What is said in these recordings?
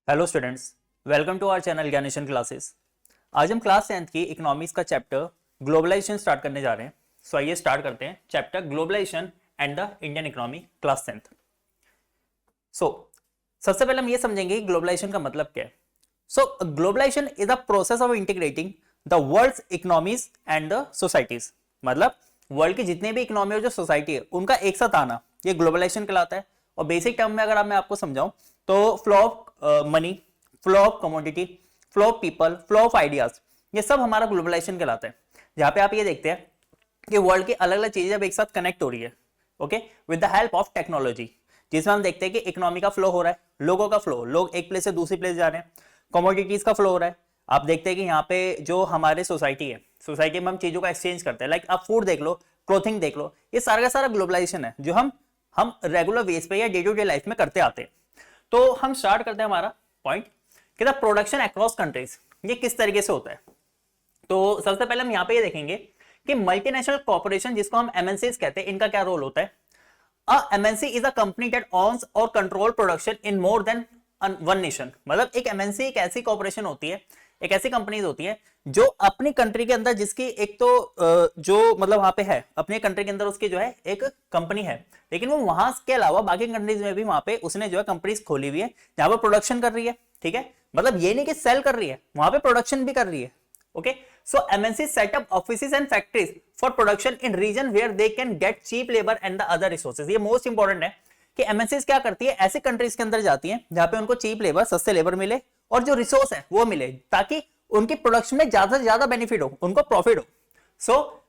Hello students, welcome to our channel Gyaneshan classes. आज हम class 10th की इकोनॉमिक्स का चैप्टर ग्लोबलाइजेशन स्टार्ट करने जा रहे हैं। सो आइए स्टार्ट करते हैं chapter globalisation and the Indian economy, class 10th। So सबसे पहले हम ये समझेंगे कि ग्लोबलाइजेशन का मतलब क्या है। So globalisation is the process of integrating the world's economies and the societies. मतलब वर्ल्ड की जितने भी इकोनॉमी और जो सोसाइटी है उनका एक साथ आना, ये ग्लोबलाइजेशन कहलाता है। और बेसिक टर्म में अगर मैं आपको समझाऊं तो flow of money, flow of commodity, flow of people, flow of ideas, ये सब हमारा ग्लोबलाइजेशन कहलाता है। जहां पे आप ये देखते हैं कि वर्ल्ड की अलग अलग चीजें अब एक साथ कनेक्ट हो रही है, okay, with the help of technology. जिसमें हम देखते हैं कि इकोनॉमी का फ्लो हो रहा है, लोगों का फ्लो, लोग एक प्लेस से दूसरी प्लेस जा रहे हैं। कमोडिटीज का फ्लो हो रहा है। आप देखते हैं कि यहाँ पे जो हमारे सोसाइटी है, सोसाइटी में हम चीजों का एक्सचेंज करते हैं। लाइक आप फूड देख लो, क्लोथिंग देख लो, ये सारा का सारा ग्लोबलाइजेशन है जो हम रेगुलर बेस पे या डे टू डे लाइफ में करते आते हैं। तो हम स्टार्ट करते हैं हमारा पॉइंट कि द प्रोडक्शन अक्रॉस कंट्रीज, ये किस तरीके से होता है। तो सबसे पहले हम यहाँ पे ये देखेंगे कि मल्टीनेशनल कॉर्पोरेशन, जिसको हम एमएनसीज कहते हैं, इनका क्या रोल होता है। A MNC is a company that owns or control production in more than one nation। मतलब एक MNC एक ऐसी कॉर्पोरेशन होती है, एक ऐसी कंपनीज होती है जो अपनी कंट्री के अंदर, जिसकी एक तो जो मतलब वहां पे है अपनी कंट्री के अंदर उसकी जो है एक कंपनी है, लेकिन वो वहां के अलावा बाकी कंट्रीज में भी वहां पे उसने जो है कंपनीज खोली हुई है जहां पर प्रोडक्शन कर रही है। ठीक है, मतलब ये नहीं कि सेल कर रही है, वहां पे प्रोडक्शन भी कर रही है। Okay, so MNCs set up offices and factories for production in region where they can get cheap labor and the other resources। ये मोस्ट इंपॉर्टेंट है कि MNCs क्या करती है, ऐसी कंट्रीज के अंदर जाती हैं जहां पे उनको चीप लेबर, सस्ते लेबर मिले और जो रिसोर्स है वो मिले, ताकि उनकी प्रोडक्शन में ज्यादा से ज्यादा बेनिफिट हो, उनको प्रॉफिट हो। So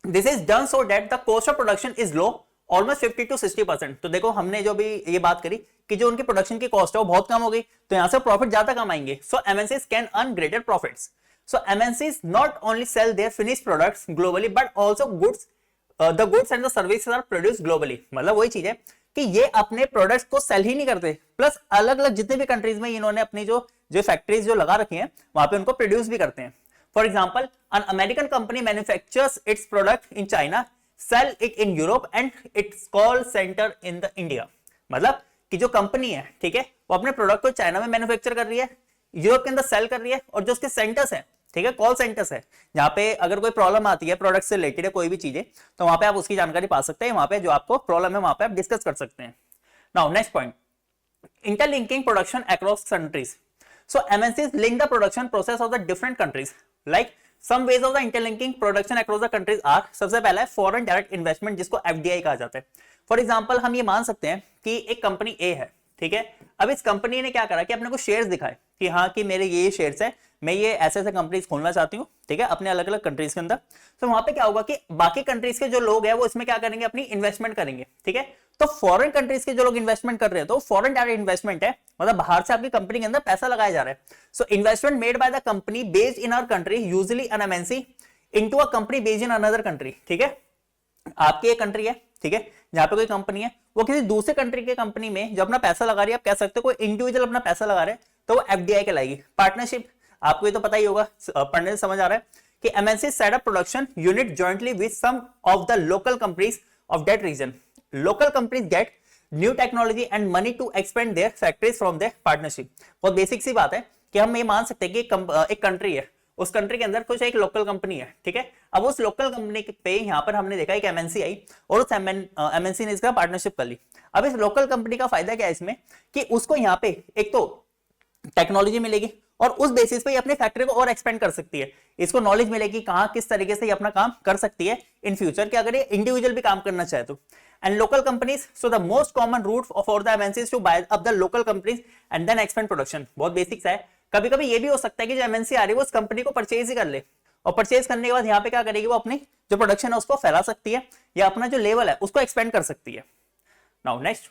this is done so that the cost of production is low, almost 50 to 60%। तो देखो हमने जो भी ये बात करी कि जो उनकी प्रोडक्शन की कॉस्ट है वो बहुत कम हो गई, तो यहां से प्रॉफिट ज्यादा कमाएंगे। सो MNCs can earn greater profits. So MNCs not only sell their finished products globally but also the goods and the services are produced globally। मतलब वही चीज है कि ये अपने प्रोडक्ट्स को सेल ही नहीं करते, प्लस अलग अलग जितने भी कंट्रीज में इन्होंने अपनी जो जो फैक्ट्रीज जो लगा रखी हैं वहां पे उनको प्रोड्यूस भी करते हैं। For example, an American company manufactures its product in China, sell it in Europe and its call centre in the India. मतलब कि जो कंपनी है, ठीक है, वो अपने प्रोडक्ट को चाइना में मैन्युफैक्चर कर रही है, यूरोप के अंदर सेल कर रही है, और जो उसके सेंटर्स है, ठीक है, कॉल सेंटर्स है, जहां पे अगर कोई प्रॉब्लम आती है प्रोडक्ट से रिलेटेड है कोई भी चीजें, तो वहां पे आप उसकी जानकारी पा सकते हैं। वहां पे जो आपको प्रॉब्लम है वहां पे आप डिस्कस कर सकते हैं। Now next point, interlinking production across countries। So MNCs link the production process of the different countries। Like some ways of the interlinking production across the countries are, सबसे पहला है फॉरेन डायरेक्ट इन्वेस्टमेंट, जिसको FDI कहा जाता है। For example, हम ये मान सकते हैं कि एक कंपनी ए है, ठीक है, अब इस कंपनी ने क्या करा कि अपने को शेयर्स दिखाए कि हाँ कि मेरे ये शेयर्स है, मैं ये ऐसे ऐसे कंपनीज खोलना चाहती हूँ, ठीक है, अपने अलग अलग कंट्रीज के अंदर। तो वहां पे क्या होगा कि बाकी कंट्रीज के जो लोग हैं वो इसमें क्या करेंगे, अपनी इन्वेस्टमेंट करेंगे। ठीक है, तो फॉरेन कंट्रीज के जो लोग इन्वेस्टमेंट कर रहे हैं तो फॉरेन डायरेक्ट इन्वेस्टमेंट है, मतलब बाहर से आपकी कंपनी के अंदर पैसा लगाया जा रहा है। So investment made by the company based in our country, usually an MNC, into a company based in another country. ठीक है, आपकी एक कंट्री है, ठीक है, जहां पे कोई कंपनी है, वो किसी दूसरे कंट्री के कंपनी में जो अपना पैसा लगा रही है, आप कह सकते हो कोई इंडिविजुअल अपना पैसा लगा रहे हैं, तो वो FDI कहलाएगी। पार्टनरशिप, आपको ये तो पता ही होगा, पढ़ने से समझ आ रहा है कि MNC set up production unit jointly with some of the local companies of that region. Local companies get new technology and money to expand their factories from their partnership. बहुत बेसिक सी बात है कि हम ये मान सकते हैं कि एक कंट्री है, उस कंट्री के अंदर कुछ एक लोकल कंपनी है, ठीक है, अब उस लोकल कंपनी पे यहां पर हमने देखा एक MNC आई और उस MNC ने इसका पार्टनरशिप कर ली। अब इस लोकल कंपनी का फायदा क्या है इसमें कि उसको यहाँ पे एक तो टेक्नोलॉजी मिलेगी और उस बेसिस पे ये अपनी फैक्ट्री को और एक्सपेंड कर सकती है। इसको नॉलेज मिलेगी कहां किस तरीके से ये अपना काम कर सकती है इन फ्यूचर, कि अगर ये इंडिविजुअल भी काम करना चाहे तो। And local companies, so the most common route for the MNCs to buy up the local companies and then expand production. बहुत बेसिक्स है। कभी कभी ये भी हो सकता है कि जो MNC आ रही है वो उस कंपनी को परचेज ही कर ले, और परचेज करने के बाद यहाँ पे क्या करेगी, वो अपनी जो प्रोडक्शन है उसको फैला सकती है या अपना जो लेवल है उसको एक्सपेंड कर सकती है। Now next,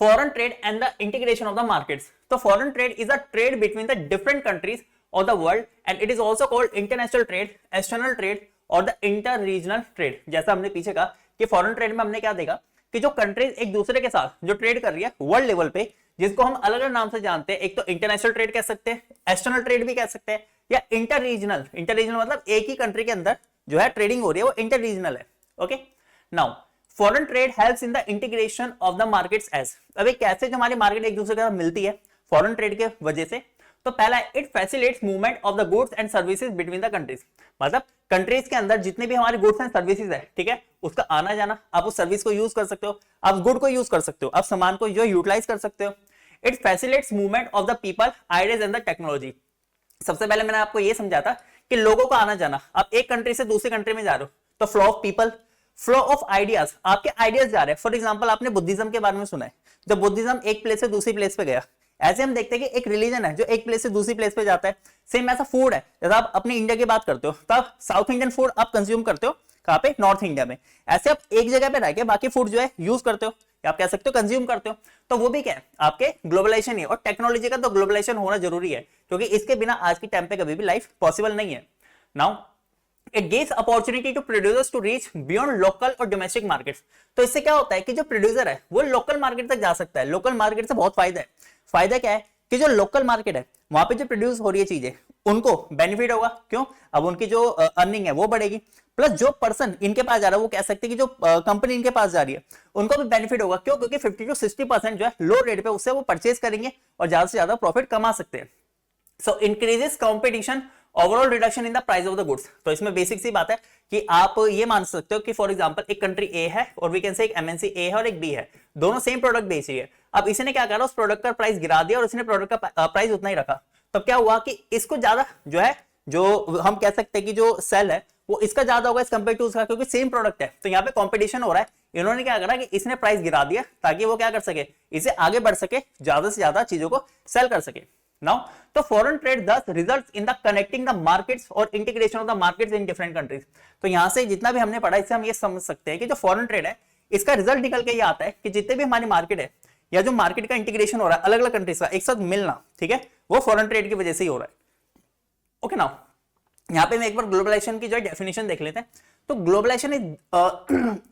foreign trade and the integration of the markets। तो foreign trade is a trade between the different countries of the world and it is also called international trade, external trade और the inter-regional trade। जैसा हमने पीछे कहा कि foreign trade में हमने क्या देखा कि जो कंट्रीज एक दूसरे के साथ जो ट्रेड कर रही है वर्ल्ड लेवल पे, जिसको हम अलग अलग नाम से जानते हैं, एक तो इंटरनेशनल ट्रेड कह सकते हैं, एक्सटर्नल ट्रेड भी कह सकते हैं, या इंटर रीजनल। इंटर रीजनल मतलब एक ही कंट्री के अंदर जो है ट्रेडिंग हो रही है वो इंटर रीजनल है। Okay, now foreign trade helps in the integration of the markets as, अब ये कैसे जो हमारी मार्केट एक दूसरे के साथ मिलती है फॉरेन ट्रेड के वजह से, तो पहला it facilitates movement of the goods and services between the countries, मतलब कंट्रीज के अंदर जितने भी हमारे गुड्स एंड सर्विसेज है, ठीक है, उसका आना जाना, आप उस सर्विस को यूज कर सकते हो, आप गुड को यूज कर सकते हो, आप सामान को जो यूटिलाइज कर सकते हो। It facilitates movement of the people, ideas and the technology, सबसे पहले मैंने आपको ये समझा था कि लोगों का आना जाना, आप एक कंट्री से दूसरी कंट्री में जा रहे हो तो flow of people, flow of ideas, आपके आइडियाज जा रहे हैं। फॉर एग्जांपल आपने बुद्धिज्म के बारे में सुना है, जब बुद्धिज्म एक प्लेस से दूसरी प्लेस पे गया, ऐसे हम देखते हैं कि एक रिलीजन है जो एक प्लेस से दूसरी प्लेस पे जाता है। सेम ऐसा फूड है, जैसे आप अपनी इंडिया की बात करते हो तो आप साउथ इंडियन फूड आप कंज्यूम करते हो कहाँ पे, नॉर्थ इंडिया में, ऐसे आप एक जगह पे रह के बाकी फूड जो है यूज करते हो, या आप कह सकते हो कंज्यूम करते हो, तो वो भी क्या है आपके ग्लोबलाइजेशन ही है। और टेक्नोलॉजी का तो ग्लोबलाइजेशन होना जरूरी है, क्योंकि इसके बिना आज के टाइम पे कभी भी लाइफ पॉसिबल नहीं है। Now it gives opportunity to producers to reach beyond local और डोमेस्टिक मार्केट्स, तो इससे क्या होता है कि जो प्रोड्यूसर है वो लोकल मार्केट तक जा सकता है। लोकल मार्केट से बहुत फायदा है, फायदा क्या है कि जो लोकल मार्केट है वहां पे जो प्रोड्यूस हो रही है चीजें उनको बेनिफिट होगा, क्यों, अब उनकी जो अर्निंग है वो बढ़ेगी, प्लस जो पर्सन इनके पास जा रहा है वो कह सकते हैं कि जो कंपनी इनके पास जा रही है उनको भी बेनिफिट होगा, क्यों, क्योंकि 50 to 60% जो है लो रेट पे उससे वो परचेज करेंगे और ज्यादा से ज्यादा प्रॉफिट कमा सकते हैं। So increases competition, overall reduction in the price of the goods, तो इसमें बेसिक सी बात है कि आप ये मान सकते हो कि फॉर एग्जांपल एक कंट्री ए है और वी कैन से एक एमएनसी ए है और एक बी है, दोनों सेम प्रोडक्ट बेच रही है। अब इसने क्या करा, उस प्रोडक्ट का प्राइस गिरा दिया और उसने प्रोडक्ट का प्राइस उतना ही रखा, तब क्या हुआ कि इसको ज्यादा जो है, जो हम कह सकते हैं कि जो सेल है वो इसका ज्यादा होगा एज कंपेयर टू उसका, क्योंकि सेम प्रोडक्ट है, तो यहाँ पे कंपटीशन हो रहा है। इन्होंने क्या करा कि इसने प्राइस गिरा दिया ताकि वो क्या कर सके, इसे आगे बढ़ सके, ज्यादा से ज्यादा चीजों को सेल कर सके। नाउ तो foreign trade thus results in the connecting the markets और integration of the markets in different countries, तो यहां से जितना भी हमने पढ़ा इससे हम ये समझ सकते हैं कि जो फॉरेन ट्रेड है इसका रिजल्ट निकल के ये आता है कि जितने भी हमारी मार्केट है या जो मार्केट का इंटीग्रेशन हो रहा है अलग अलग कंट्रीज का एक साथ मिलना, ठीक है, वो फॉरेन ट्रेड की वजह से ही हो रहा है। ओके नाउ यहाँ पे मैं एक बार ग्लोबलाइजेशन की जो डेफिनेशन देख लेते हैं। तो globalisation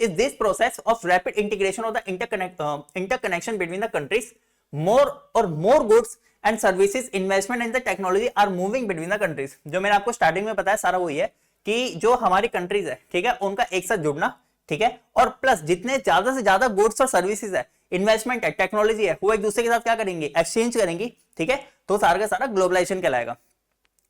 is this process of rapid integration of the interconnection between the countries, more goods and services, investment in the technology are moving between the countries. जो मैंने आपको स्टार्टिंग में बताया सारा वही है कि जो हमारी कंट्रीज है, ठीक है, उनका एक साथ जुड़ना, ठीक है, और प्लस जितने ज्यादा से ज्यादा गुड्स और सर्विसेज है, इन्वेस्टमेंट है, टेक्नोलॉजी है, वो एक दूसरे के साथ क्या करेंगे, एक्सचेंज करेंगी, ठीक है, तो सारा का सारा ग्लोबलाइजेशन कहलाएगा।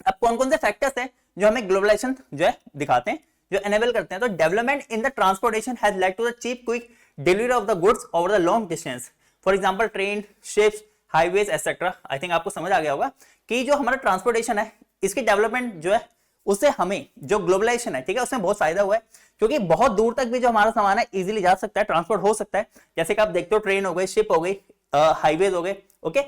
अब कौन कौन से फैक्टर्स हैं जो हमें ग्लोबलाइजेशन जो है दिखाते हैं, जो एनेबल करते हैं, तो development in the transportation has led to the cheap quick delivery of the goods over the long distance, for example train, ships, highways etcetera. I think आपको समझ आ गया होगा कि जो हमारा ट्रांसपोर्टेशन है इसकी डेवलपमेंट जो है उससे हमें जो ग्लोबलाइजेशन है, ठीक है, उसमें बहुत फायदा हुआ है, क्योंकि बहुत दूर तक भी जो हमारा सामान है इजीली जा सकता है, ट्रांसपोर्ट हो सकता है। जैसे कि आप देखते हो ट्रेन हो गई, शिप हो गई, हाईवेज हो गए, ओके,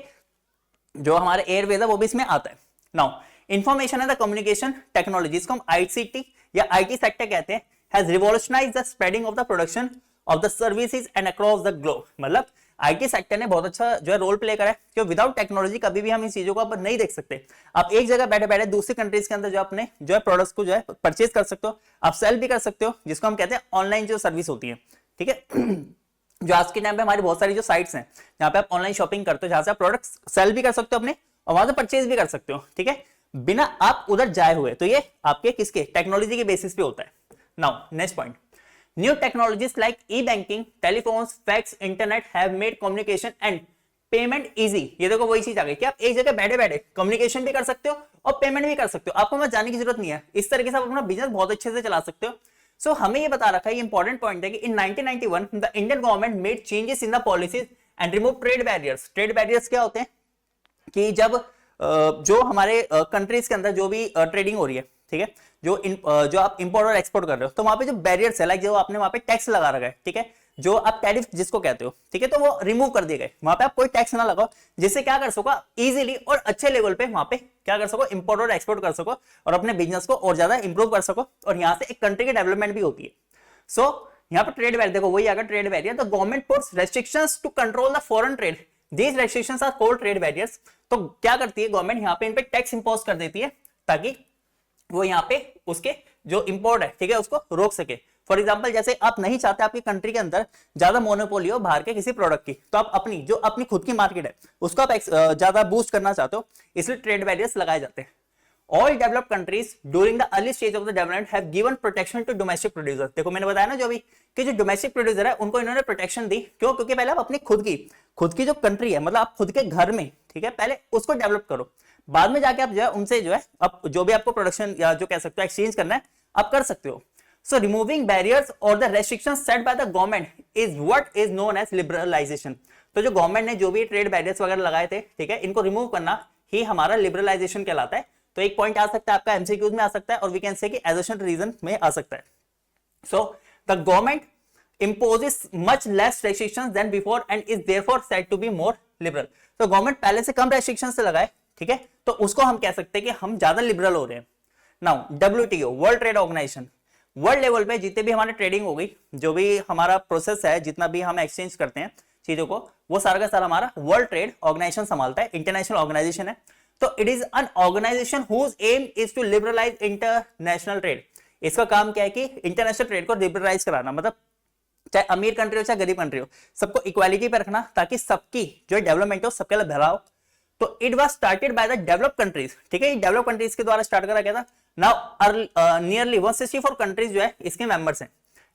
जो हमारे एयरवेज है वो भी इसमें आता है। Now information and the communication technology, इसको हम आईसीटी या आईटी सेक्टर कहते हैं, has revolutionised the spreading of the production of the services and across the globe, मतलब आईटी सेक्टर ने बहुत अच्छा जो है रोल प्ले करा है, क्योंकि विदाउट टेक्नोलॉजी कभी भी हम इन चीजों को अब नहीं देख सकते। आप एक जगह बैठे बैठे दूसरी कंट्रीज के अंदर जो अपने जो है प्रोडक्ट्स को जो है परचेज कर सकते हो, आप सेल भी कर सकते हो, जिसको हम कहते हैं ऑनलाइन जो सर्विस होती है, ठीक है। जो आज के टाइम पे हमारी बहुत सारी जो साइट्स हैं जहाँ पे आप ऑनलाइन शॉपिंग करते हो, जहां से आप प्रोडक्ट सेल भी कर सकते हो अपने और वहां से परचेज भी कर सकते हो, ठीक है, बिना आप उधर जाए हुए। तो ये आपके किसके, टेक्नोलॉजी के बेसिस पे होता है। Now next point, new technologies like e-banking, telephones, fax, internet have made communication and payment easy. ये देखो वही चीज आ गई कि आप एक जगह बैठे बैठे कम्युनिकेशन भी कर सकते हो और पेमेंट भी कर सकते हो, आपको वहां जाने की जरूरत नहीं है। इस तरीके से आप अपना बिजनेस बहुत अच्छे से चला सकते हो। सो हमें ये बता रखा है, ये इंपॉर्टेंट पॉइंट है कि इन 1991 the Indian government made changes in the policies and remove trade barriers. Trade barriers क्या होते हैं कि जब जो हमारे कंट्रीज के अंदर जो भी ट्रेडिंग हो रही है, ठीक है, जो आप इंपोर्ट और एक्सपोर्ट कर रहे हो, तो वहां पे जो बैरियर्स है, लाइक जो आपने वहां पे टैक्स लगा रखा है, ठीक है, जो आप टैरिफ जिसको कहते हो, ठीक है, तो वो रिमूव कर दिए गए। वहां पे आप कोई टैक्स ना लगाओ, जिससे क्या कर सको इजीली और अच्छे लेवल पे वहां पे क्या कर सको, इंपोर्ट और एक्सपोर्ट कर सको और अपने बिजनेस को और ज्यादा इंप्रूव कर सको, और यहाँ से एक कंट्री की डेवलपमेंट भी होती है। सो यहाँ पे ट्रेड बैरियर देखो वही अगर ट्रेड बैरियर, तो government puts restrictions to control the foreign trade, these restrictions are called trade barriers. तो क्या करती है गवर्नमेंट, यहाँ पे इन पे टैक्स इंपोज कर देती है ताकि वो यहाँ पे उसके जो इंपोर्ट है, ठीक है, उसको रोक सके। फॉर एग्जांपल जैसे आप नहीं चाहते आपकी कंट्री के अंदर ज्यादा मोनोपोली हो बाहर के किसी प्रोडक्ट की, तो आप अपनी खुद की मार्केट है उसको आप ज्यादा बूस्ट करना चाहते हो, इसलिए ट्रेड बैरियर्स लगाए जाते हैं। All developed countries during the early stage of the development have given protection to domestic producer. देखो मैंने बताया ना जो अभी कि जो डोमेस्टिक प्रोड्यूसर है उनको इन्होंने प्रोटेक्शन दी, क्यों? क्योंकि पहले आप अपनी खुद की जो कंट्री है, मतलब आप खुद के घर में, ठीक है, पहले उसको डेवलप करो, बाद में जाके आप जो है उनसे जो है अब जो भी आपको प्रोडक्शन या जो कह सकते हो एक्सचेंज करना है आप कर सकते हो। सो रिमूविंग बैरियर्स और the restrictions set by the government is what is known as liberalisation. तो जो गवर्नमेंट ने जो भी ट्रेड बैरियर्स वगैरह लगाए थे, ठीक है, इनको रिमूव करना ही हमारा लिबरलाइजेशन कहलाता है। तो एक पॉइंट आ सकता है आपका एमसीक्यूज में आ सकता है और वी कैन से कि एजर्शन रीजन में आ सकता है। So the government imposes much less restrictions than before and is therefore said to be more liberal। तो गवर्नमेंट पहले से कम रेस्ट्रिक्शंस से लगाए, ठीक है, तो उसको हम कह सकते हैं कि हम ज्यादा लिबरल हो रहे हैं। Now WTO, World Trade Organization, world level पे जितने भी हमारे ट्रेडिंग हो गई, जो भी हमारा प्रोसेस है, जितना भी हम एक्सचेंज करते हैं चीजों को, वो सारा का सारा हमारा वर्ल्ड ट्रेड ऑर्गेनाइजेशन संभालता है, इंटरनेशनल ऑर्गेनाइजेशन है। तो it is an organisation whose aim is to liberalise international trade. इसका काम क्या है कि इंटरनेशनल ट्रेड को लिबरलाइज कराना, मतलब चाहे अमीर कंट्री हो चाहे गरीब कंट्री हो, सबको इक्वालिटी पे रखना ताकि सबकी जो डेवलपमेंट हो सबके लिए भला हो। तो it was started by the developed countries, ठीक है, डेवलप्ड कंट्रीज के द्वारा स्टार्ट करा गया था। नाउ नियरली 164 कंट्रीज जो है इसके मेंबर्स हैं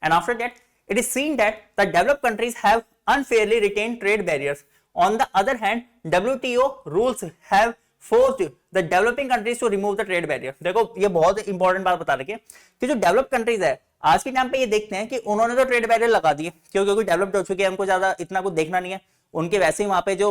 and after that it is seen that the developed countries have unfairly retained trade barriers. On the other hand WTO rules have forced the developing countries to remove the trade barrier. देखो ये बहुत important बात बता रही है कि जो developed countries है आज के टाइम पे ये देखते हैं कि उन्होंने तो ट्रेड बैरियर लगा दिए, क्योंकि डेवलप्ड हो चुके हैं, हमको ज्यादा इतना कुछ देखना नहीं है, उनके वैसे ही वहां पे जो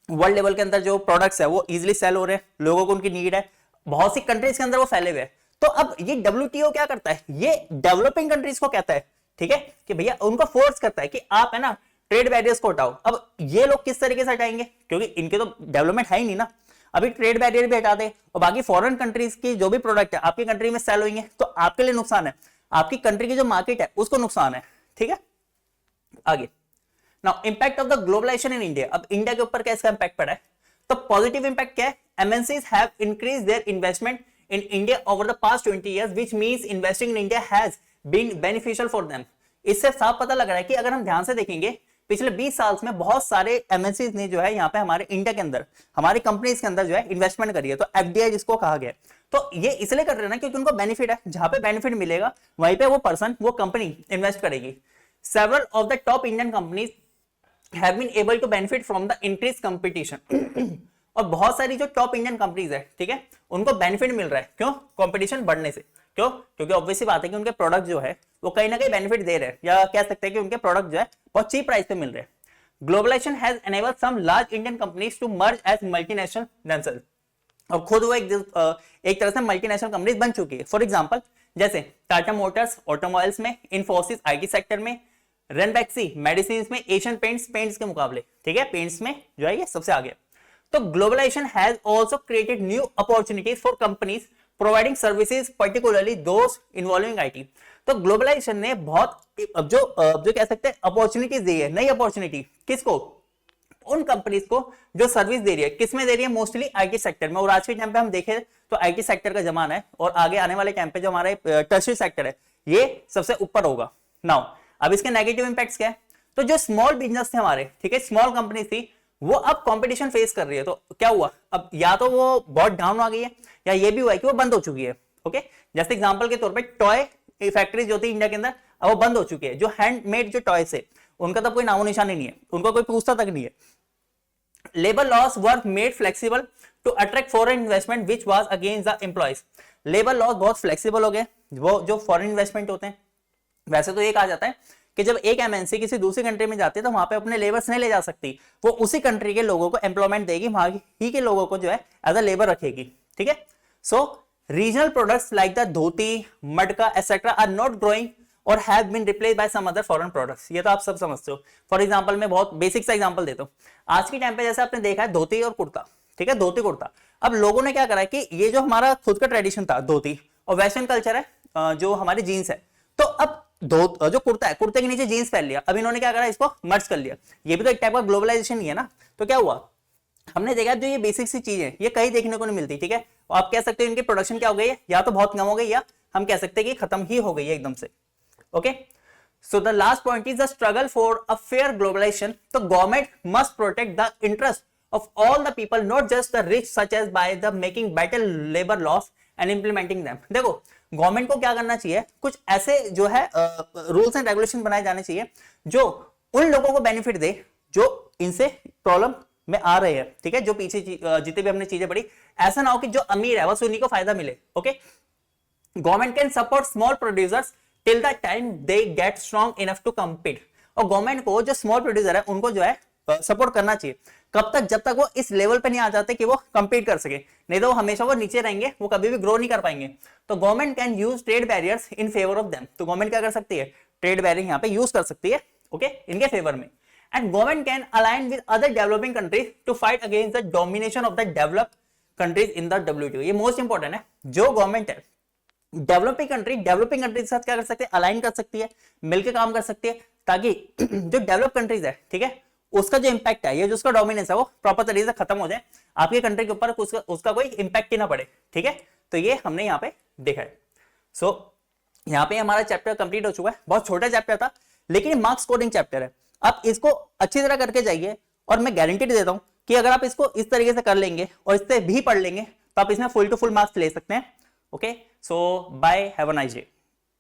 वर्ल्ड लेवल के अंदर जो प्रोडक्ट्स है वो इजीली सेल हो रहे हैं, लोगों को उनकी नीड है, बहुत सी कंट्रीज के अंदर वो फैले हुए हैं। तो अब ये डब्ल्यूटीओ क्या करता है, ये डेवलपिंग कंट्रीज को कहता है, ठीक है, कि भैया उनको फोर्स करता है कि आप है ना ट्रेड बैरियर्स को हटाओ। अब ये लोग किस तरीके से हटाएंगे, क्योंकि इनके तो डेवलपमेंट है ही नहीं ना, अभी ट्रेड बैरियर भी हटा दे और बाकी फॉरेन कंट्रीज की जो भी प्रोडक्ट है आपकी कंट्री में सेल होंगे तो आपके लिए नुकसान है, आपकी कंट्री की जो मार्केट है उसको नुकसान है, ठीक है। आगे now impact of the globalisation in India. अब इंडिया के ऊपर क्या इसका इंपैक्ट पड़ा है, तो पॉजिटिव इंपैक्ट क्या है, MNCs have increased their investment in India over the past 20 years which means investing in India has been beneficial for them. इससे साफ पता लग रहा है कि अगर हम ध्यान से देखेंगे पिछले 20 साल में बहुत सारे एमएनसीज ने जो है यहाँ पे हमारे इंडिया के अंदर हमारी कंपनीज के अंदर जो है इन्वेस्टमेंट करी है। तो एफडीआई जिसको कहा गया, तो ये इसलिए कर रहे हैं ना क्योंकि उनको बेनिफिट है, जहां पे बेनिफिट मिलेगा वहीं पे वो पर्सन वो कंपनी इन्वेस्ट करेगी। Several of the top Indian companies have been able to benefit from the increase competition. और बहुत सारी जो टॉप इंडियन कंपनीज है, ठीक है, उनको बेनिफिट मिल रहा है, क्यों? कंपटीशन बढ़ने से। क्यों? क्योंकि ऑब्वियसली बात है कि उनके प्रोडक्ट जो है वो कहीं ना कहीं बेनिफिट दे रहे हैं, या कह सकते हैं कि उनके प्रोडक्ट जो है बहुत चीप प्राइस पे मिल रहे हैं। Globalisation has enabled some large Indian companies to merge as multinational themselves. और खुद वो एक तरह से मल्टीनेशनल कंपनीज बन चुकी है। फॉर एग्जांपल जैसे टाटा मोटर्स ऑटोमोबाइल्स में, इन्फोसिस आईटी सेक्टर में, रेनबैक्सी मेडिसिन में, एशियन पेंट्स के मुकाबले, ठीक है, पेंट्स में जो है ये सबसे आगे। तो globalisation has also created new opportunities for companies providing services particularly those involving IT. तो ग्लोबलाइजेशन ने बहुत जो कह सकते हैं अपॉर्चुनिटीज दी है, नई अपॉर्चुनिटी किसको? उन कंपनीज को जो सर्विस दे रही है, किसमें दे रही है? मोस्टली आईटी सेक्टर में। और आज के टाइम पे हम देखें तो आईटी सेक्टर का जमाना है और आगे आने वाले टाइम पे जो हमारे टर्शियरी सेक्टर है ये सबसे ऊपर होगा। नाउ अब इसके नेगेटिव इंपैक्ट्स क्या है? तो जो स्मॉल बिजनेस थे हमारे, ठीक है, स्मॉल कंपनी थी, वो अब कंपटीशन फेस कर रही है। तो क्या हुआ, अब या तो वो बहुत डाउन आ गई है या ये भी हुआ है कि वो बंद हो चुकी है। ओके, जैसे एग्जांपल के तौर पे टॉय फैक्ट्रीज जो थी इंडिया के अंदर अब वो बंद हो चुकी है। जो हैंडमेड जो टॉयज है उनका तो कोई नामो निशान ही नहीं है, उनको कोई पूछता तक नहीं है। Labour laws were made flexible to attract foreign investment which was against the employees. Labour laws बहुत फ्लेक्सिबल हो गए, वो जो फॉरेन इन्वेस्टमेंट होते हैं। वैसे तो ये कहा जाता है कि जब एक एमएनसी किसी दूसरी कंट्री में जाती है तो वहां पे अपने लेबर्स नहीं ले जा सकती, वो उसी कंट्री के लोगों को एम्प्लॉयमेंट देगी, वहां ही के लोगों को जो है एज अ लेबर रखेगी, ठीक है। So regional products like the dhoti, matka etcetera are not growing और have been replaced by some other foreign products. ये तो आप सब समझते हो। फॉर एग्जांपल मैं बहुत बेसिक सा एग्जांपल देता हूँ। आज के टाइम पे जैसे आपने देखा है धोती और कुर्ता, ठीक है, धोती कुर्ता। अब लोगों ने क्या करा है कि ये जो हमारा खुद का ट्रेडिशन था धोती, और वेस्टर्न कल्चर है जो हमारी जीन्स है, तो अब जो कुर्ता है, कुर्ते के नीचे जीन्स पहन लिया। अब इन्होंने क्या करा, इसको मर्ज कर लिया। ये भी तो एक टाइप का ग्लोबलाइजेशन ही है ना। तो क्या हुआ, हमने देखा जो ये बेसिक सी चीजें ये कहीं देखने को नहीं मिलती, ठीक है। और आप कह सकते हो इनकी प्रोडक्शन क्या हो गई है, या तो बहुत कम हो गई या हम कह सकते हैं कि खत्म ही हो गई है एकदम से। Okay, so the last point is the struggle for a fair globalisation. तो government must protect the interest of all the people, not just the rich, such as by the making better labor laws and implementing them. देखो government को क्या करना चाहिए, कुछ ऐसे जो है रूल्स एंड रेगुलेशन बनाए जाने चाहिए जो उन लोगों को बेनिफिट दे जो इनसे प्रॉब्लम में आ रहे हैं, ठीक है, जो पीछे जितने भी हमने चीजें पढ़ी, ऐसा ना हो कि जो अमीर है बस उन्हीं को फायदा मिले. Okay, government can support small producers till the time they get strong enough to compete. और गवर्नमेंट को जो स्मॉल प्रोड्यूसर है उनको जो है सपोर्ट करना चाहिए. कब तक, जब तक वो इस लेवल पे नहीं आ जाते कि वो कंपीट कर सके, नहीं तो वो हमेशा वो नीचे रहेंगे, वो कभी भी ग्रो नहीं कर पाएंगे. तो government can use trade barriers in favour of them. तो गवर्नमेंट क्या कर सकती है, ट्रेड बैरियर यहाँ पे यूज कर सकती है, ओके, इनके फेवर में. And government can align with other developing countries to fight against the domination of the developed countries in the WTO. ये मोस्ट इंपॉर्टेंट है. जो गवर्नमेंट है डेवलपिंग कंट्री के साथ क्या कर सकते हैं, अलाइन कर सकती है, मिलकर काम कर सकती है, ताकि जो डेवलप कंट्रीज है, ठीक है, उसका जो इंपैक्ट है, ये जो उसका डोमिनेंस है वो प्रॉपर तरीके से खत्म हो जाए, आपकी कंट्री के ऊपर उसका कोई इंपैक्ट ही ना पड़े. ठीक है, तो ये हमने यहाँ पे देखा है. सो यहाँ पे हमारा चैप्टर कंप्लीट हो चुका है. बहुत छोटा चैप्टर था लेकिन मार्क्स स्कोरिंग चैप्टर है. आप इसको अच्छी तरह करके जाइए और मैं गारंटी देता हूं कि अगर आप इसको इस तरीके से कर लेंगे और इससे भी पढ़ लेंगे तो आप इसमें फुल टू फुल मार्क्स ले सकते हैं. Okay, so bye, have a nice day.